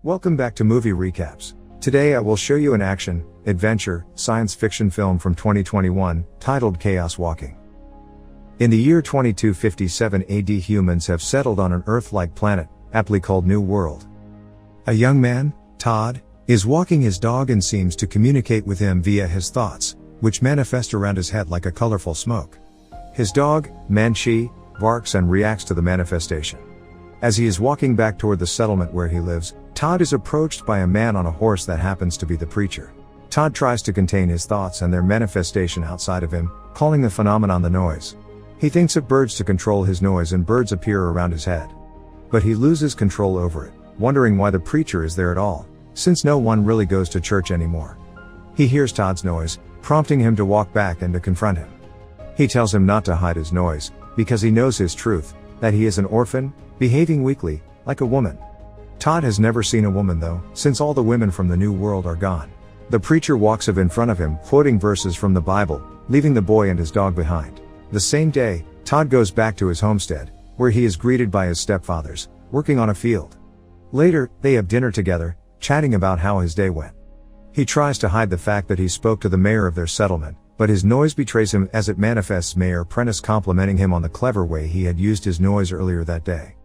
Welcome back to Movie Recaps. Today I will show you an action, adventure, science fiction film from 2021, titled Chaos Walking. In the year 2257 AD, humans have settled on an Earth-like planet, aptly called New World. A young man, Todd, is walking his dog and seems to communicate with him via his thoughts, which manifest around his head like a colorful smoke. His dog, Manchi, barks and reacts to the manifestation. As he is walking back toward the settlement where he lives, Todd is approached by a man on a horse that happens to be the preacher. Todd tries to contain his thoughts and their manifestation outside of him, calling the phenomenon the noise. He thinks of birds to control his noise and birds appear around his head. But he loses control over it, wondering why the preacher is there at all, since no one really goes to church anymore. He hears Todd's noise, prompting him to walk back and to confront him. He tells him not to hide his noise, because he knows his truth, that he is an orphan, behaving weakly, like a woman. Todd has never seen a woman though, since all the women from the New World are gone. The preacher walks in front of him, quoting verses from the Bible, leaving the boy and his dog behind. The same day, Todd goes back to his homestead, where he is greeted by his stepfathers, working on a field. Later, they have dinner together, chatting about how his day went. He tries to hide the fact that he spoke to the mayor of their settlement, but his noise betrays him as it manifests Mayor Prentice complimenting him on the clever way he had used his noise earlier that day.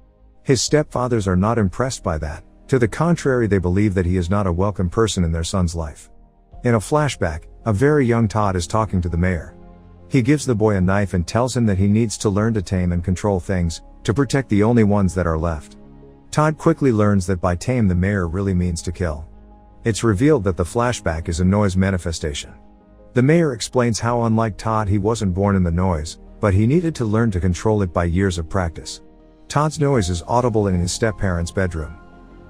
His stepfathers are not impressed by that. To the contrary, they believe that he is not a welcome person in their son's life. In a flashback, a very young Todd is talking to the mayor. He gives the boy a knife and tells him that he needs to learn to tame and control things, to protect the only ones that are left. Todd quickly learns that by tame the mayor really means to kill. It's revealed that the flashback is a noise manifestation. The mayor explains how unlike Todd he wasn't born in the noise, but he needed to learn to control it by years of practice. Todd's noise is audible in his step-parents' bedroom.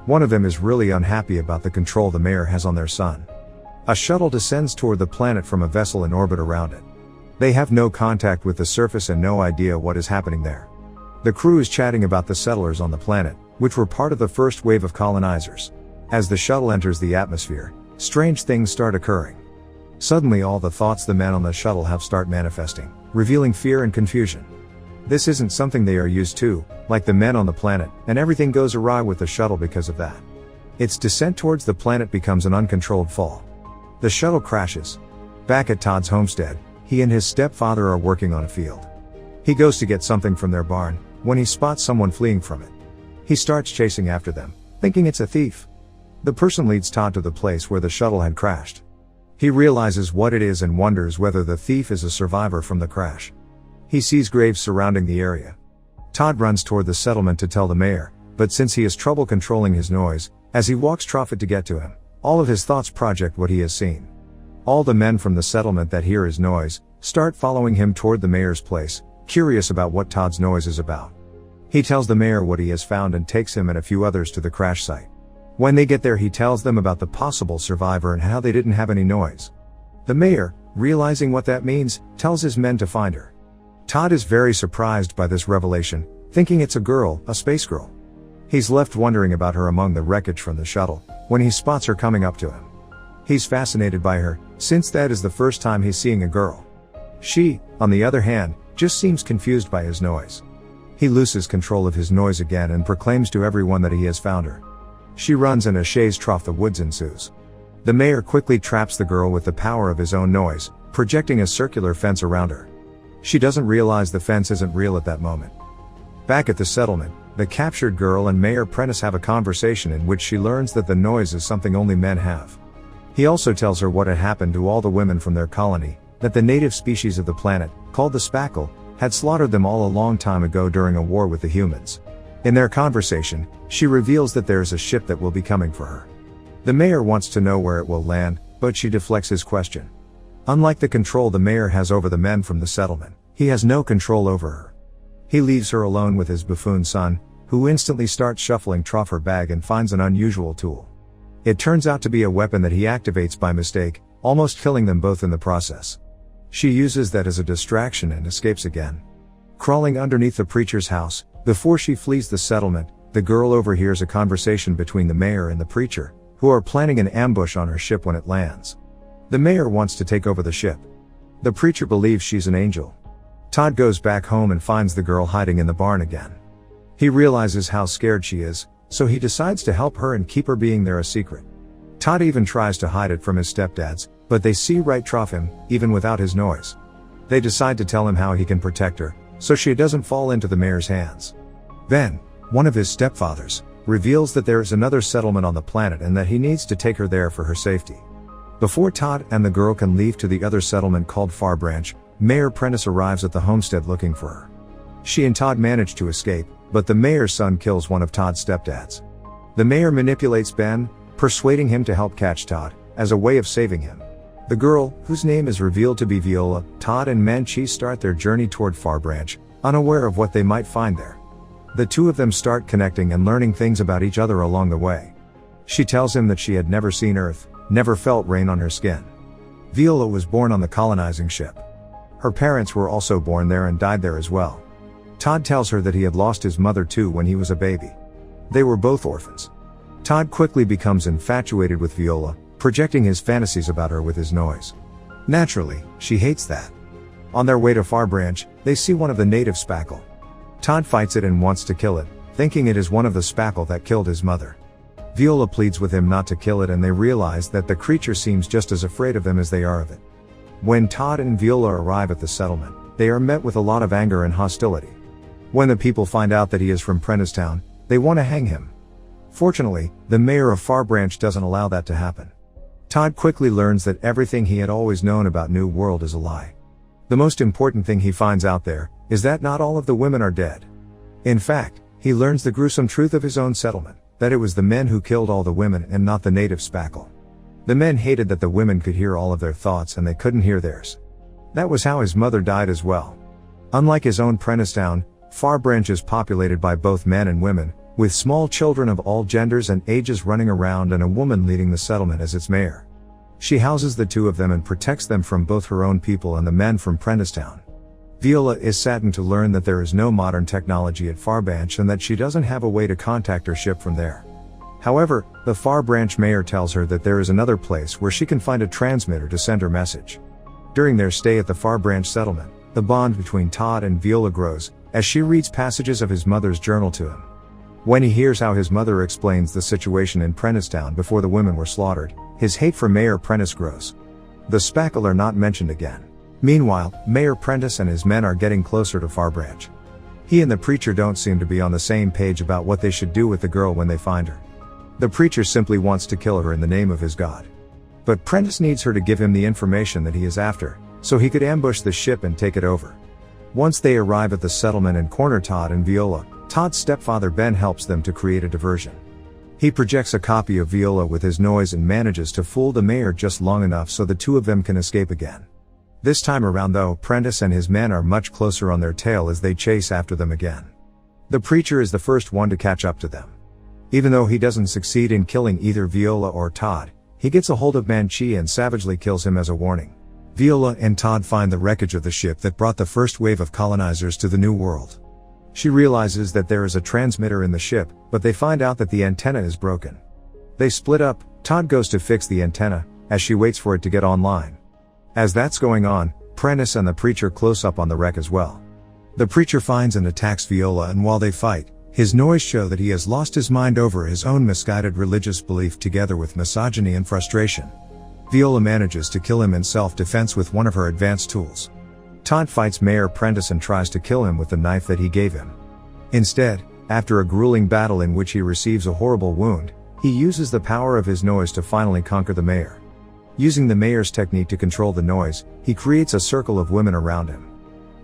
One of them is really unhappy about the control the mayor has on their son. A shuttle descends toward the planet from a vessel in orbit around it. They have no contact with the surface and no idea what is happening there. The crew is chatting about the settlers on the planet, which were part of the first wave of colonizers. As the shuttle enters the atmosphere, strange things start occurring. Suddenly all the thoughts the men on the shuttle have start manifesting, revealing fear and confusion. This isn't something they are used to, like the men on the planet, and everything goes awry with the shuttle because of that. Its descent towards the planet becomes an uncontrolled fall. The shuttle crashes. Back at Todd's homestead, he and his stepfather are working on a field. He goes to get something from their barn, when he spots someone fleeing from it. He starts chasing after them, thinking it's a thief. The person leads Todd to the place where the shuttle had crashed. He realizes what it is and wonders whether the thief is a survivor from the crash. He sees graves surrounding the area. Todd runs toward the settlement to tell the mayor, but since he has trouble controlling his noise, as he walks Troffit to get to him, all of his thoughts project what he has seen. All the men from the settlement that hear his noise, start following him toward the mayor's place, curious about what Todd's noise is about. He tells the mayor what he has found and takes him and a few others to the crash site. When they get there, he tells them about the possible survivor and how they didn't have any noise. The mayor, realizing what that means, tells his men to find her. Todd is very surprised by this revelation, thinking it's a girl, a space girl. He's left wondering about her among the wreckage from the shuttle, when he spots her coming up to him. He's fascinated by her, since that is the first time he's seeing a girl. She, on the other hand, just seems confused by his noise. He loses control of his noise again and proclaims to everyone that he has found her. She runs and a chaise trough the woods ensues. The mayor quickly traps the girl with the power of his own noise, projecting a circular fence around her. She doesn't realize the fence isn't real at that moment. Back at the settlement, the captured girl and Mayor Prentice have a conversation in which she learns that the noise is something only men have. He also tells her what had happened to all the women from their colony, that the native species of the planet, called the Spackle, had slaughtered them all a long time ago during a war with the humans. In their conversation, she reveals that there is a ship that will be coming for her. The mayor wants to know where it will land, but she deflects his question. Unlike the control the mayor has over the men from the settlement, he has no control over her. He leaves her alone with his buffoon son, who instantly starts shuffling Troff her bag and finds an unusual tool. It turns out to be a weapon that he activates by mistake, almost killing them both in the process. She uses that as a distraction and escapes again. Crawling underneath the preacher's house, before she flees the settlement, the girl overhears a conversation between the mayor and the preacher, who are planning an ambush on her ship when it lands. The mayor wants to take over the ship. The preacher believes she's an angel. Todd goes back home and finds the girl hiding in the barn again. He realizes how scared she is, so he decides to help her and keep her being there a secret. Todd even tries to hide it from his stepdads, but they see right through him, even without his noise. They decide to tell him how he can protect her, so she doesn't fall into the mayor's hands. Then, one of his stepfathers reveals that there is another settlement on the planet and that he needs to take her there for her safety. Before Todd and the girl can leave to the other settlement called Far Branch, Mayor Prentice arrives at the homestead looking for her. She and Todd manage to escape, but the mayor's son kills one of Todd's stepdads. The mayor manipulates Ben, persuading him to help catch Todd, as a way of saving him. The girl, whose name is revealed to be Viola, Todd and Manchi start their journey toward Far Branch, unaware of what they might find there. The two of them start connecting and learning things about each other along the way. She tells him that she had never seen Earth, never felt rain on her skin. Viola was born on the colonizing ship. Her parents were also born there and died there as well. Todd tells her that he had lost his mother too when he was a baby. They were both orphans. Todd quickly becomes infatuated with Viola, projecting his fantasies about her with his noise. Naturally, she hates that. On their way to Far Branch, they see one of the native spackle. Todd fights it and wants to kill it, thinking it is one of the spackle that killed his mother. Viola pleads with him not to kill it and they realize that the creature seems just as afraid of them as they are of it. When Todd and Viola arrive at the settlement, they are met with a lot of anger and hostility. When the people find out that he is from Prenticetown, they want to hang him. Fortunately, the mayor of Far Branch doesn't allow that to happen. Todd quickly learns that everything he had always known about New World is a lie. The most important thing he finds out there is that not all of the women are dead. In fact, he learns the gruesome truth of his own settlement, that it was the men who killed all the women and not the native spackle. The men hated that the women could hear all of their thoughts and they couldn't hear theirs. That was how his mother died as well. Unlike his own Prenticetown, Far Branch is populated by both men and women, with small children of all genders and ages running around and a woman leading the settlement as its mayor. She houses the two of them and protects them from both her own people and the men from Prenticetown. Viola is saddened to learn that there is no modern technology at Far Branch and that she doesn't have a way to contact her ship from there. However, the Far Branch mayor tells her that there is another place where she can find a transmitter to send her message. During their stay at the Far Branch settlement, the bond between Todd and Viola grows, as she reads passages of his mother's journal to him. When he hears how his mother explains the situation in Prenticetown before the women were slaughtered, his hate for Mayor Prentice grows. The spackle are not mentioned again. Meanwhile, Mayor Prentice and his men are getting closer to Far Branch. He and the preacher don't seem to be on the same page about what they should do with the girl when they find her. The preacher simply wants to kill her in the name of his God. But Prentice needs her to give him the information that he is after, so he could ambush the ship and take it over. Once they arrive at the settlement and corner Todd and Viola, Todd's stepfather Ben helps them to create a diversion. He projects a copy of Viola with his noise and manages to fool the mayor just long enough so the two of them can escape again. This time around though, Prentice and his men are much closer on their tail as they chase after them again. The preacher is the first one to catch up to them. Even though he doesn't succeed in killing either Viola or Todd, he gets a hold of Manchi and savagely kills him as a warning. Viola and Todd find the wreckage of the ship that brought the first wave of colonizers to the New World. She realizes that there is a transmitter in the ship, but they find out that the antenna is broken. They split up. Todd goes to fix the antenna, as she waits for it to get online. As that's going on, Prentice and the preacher close up on the wreck as well. The preacher finds and attacks Viola, and while they fight, his noise show that he has lost his mind over his own misguided religious belief together with misogyny and frustration. Viola manages to kill him in self-defense with one of her advanced tools. Todd fights Mayor Prentice and tries to kill him with the knife that he gave him. Instead, after a grueling battle in which he receives a horrible wound, he uses the power of his noise to finally conquer the mayor. Using the mayor's technique to control the noise, he creates a circle of women around him.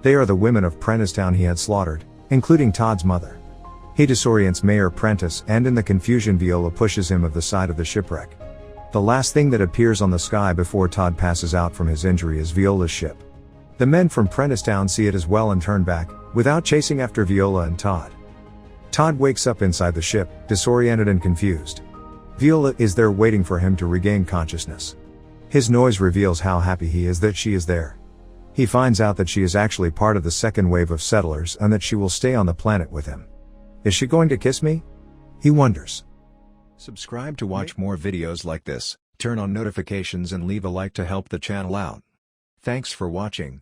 They are the women of Prenticetown he had slaughtered, including Todd's mother. He disorients Mayor Prentice, and in the confusion Viola pushes him of the side of the shipwreck. The last thing that appears on the sky before Todd passes out from his injury is Viola's ship. The men from Prenticetown see it as well and turn back, without chasing after Viola and Todd. Todd wakes up inside the ship, disoriented and confused. Viola is there waiting for him to regain consciousness. His noise reveals how happy he is that she is there. He finds out that she is actually part of the second wave of settlers and that she will stay on the planet with him. Is she going to kiss me? He wonders. Subscribe to watch more videos like this, turn on notifications and leave a like to help the channel out. Thanks for watching.